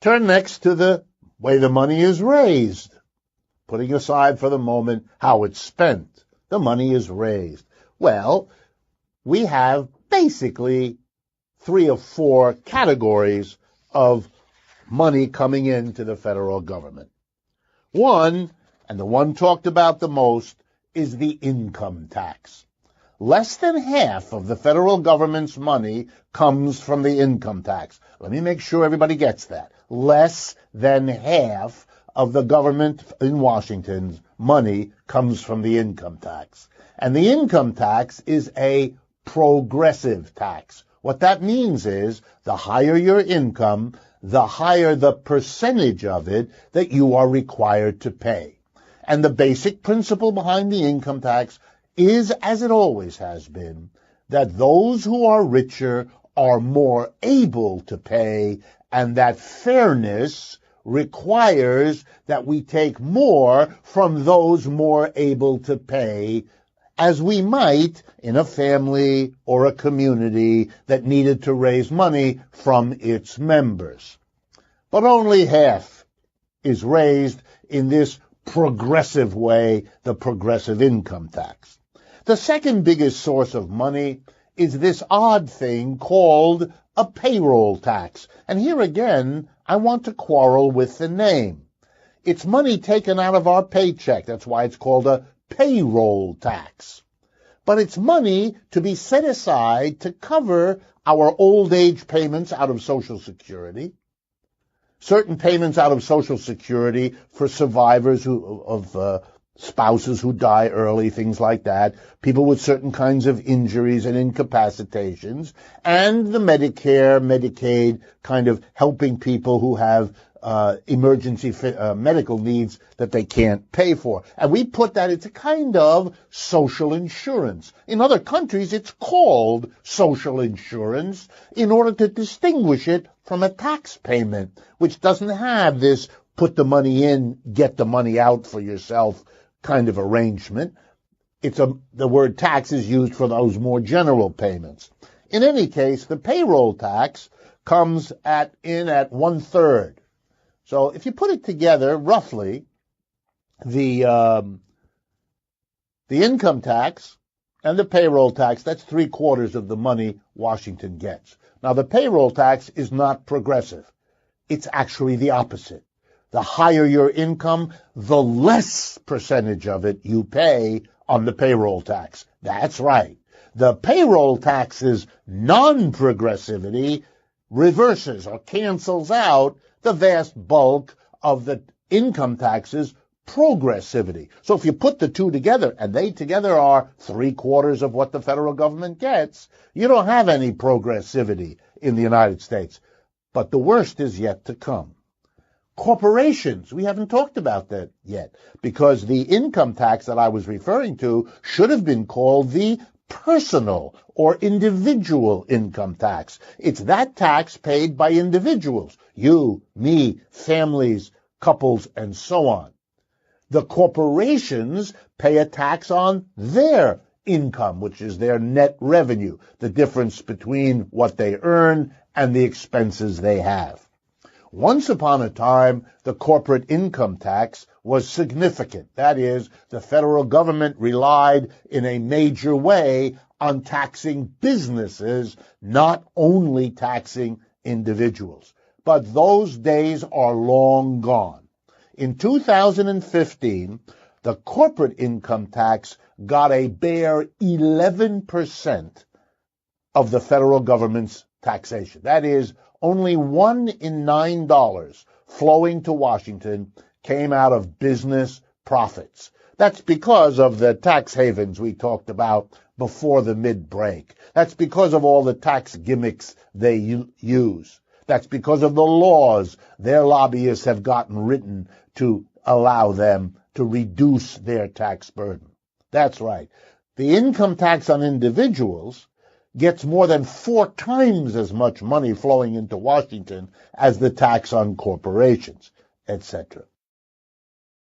Turn next to the way the money is raised, putting aside for the moment how it's spent. The money is raised. Well, we have basically 3 or 4 categories of money coming into the federal government. One, and the one talked about the most, is the income tax. Less than half of the federal government's money comes from the income tax. Let me make sure everybody gets that. Less than half of the government in Washington's money comes from the income tax. And the income tax is a progressive tax. What that means is the higher your income, the higher the percentage of it that you are required to pay. And the basic principle behind the income tax is, as it always has been, that those who are richer are more able to pay, and that fairness requires that we take more from those more able to pay, as we might in a family or a community that needed to raise money from its members. But only half is raised in this progressive way, the progressive income tax. The second biggest source of money is this odd thing called a payroll tax. And here again, I want to quarrel with the name. It's money taken out of our paycheck. That's why it's called a payroll tax. But it's money to be set aside to cover our old age payments out of Social Security, certain payments out of Social Security for survivors of spouses who die early, things like that, people with certain kinds of injuries and incapacitations, and the Medicare, Medicaid, kind of helping people who have emergency medical needs that they can't pay for. And we put that into kind of social insurance. In other countries, it's called social insurance in order to distinguish it from a tax payment, which doesn't have this put the money in, get the money out for yourself kind of arrangement. The word tax is used for those more general payments. In any case, the payroll tax comes in at 1/3. So if you put it together, roughly, the income tax and the payroll tax, that's 3/4 of the money Washington gets. Now, the payroll tax is not progressive. It's actually the opposite. The higher your income, the less percentage of it you pay on the payroll tax. That's right. The payroll tax's non-progressivity reverses or cancels out the vast bulk of the income tax's progressivity. So if you put the two together, and they together are 3/4 of what the federal government gets, you don't have any progressivity in the United States. But the worst is yet to come. Corporations, we haven't talked about that yet, because the income tax that I was referring to should have been called the personal or individual income tax. It's that tax paid by individuals, you, me, families, couples, and so on. The corporations pay a tax on their income, which is their net revenue, the difference between what they earn and the expenses they have. Once upon a time, the corporate income tax was significant. That is, the federal government relied in a major way on taxing businesses, not only taxing individuals. But those days are long gone. In 2015, the corporate income tax got a bare 11% of the federal government's taxation. That is, only $1 in $9 flowing to Washington came out of business profits. That's because of the tax havens we talked about before the mid-break. That's because of all the tax gimmicks they use. That's because of the laws their lobbyists have gotten written to allow them to reduce their tax burden. That's right. The income tax on individuals gets more than 4 times as much money flowing into Washington as the tax on corporations, etc.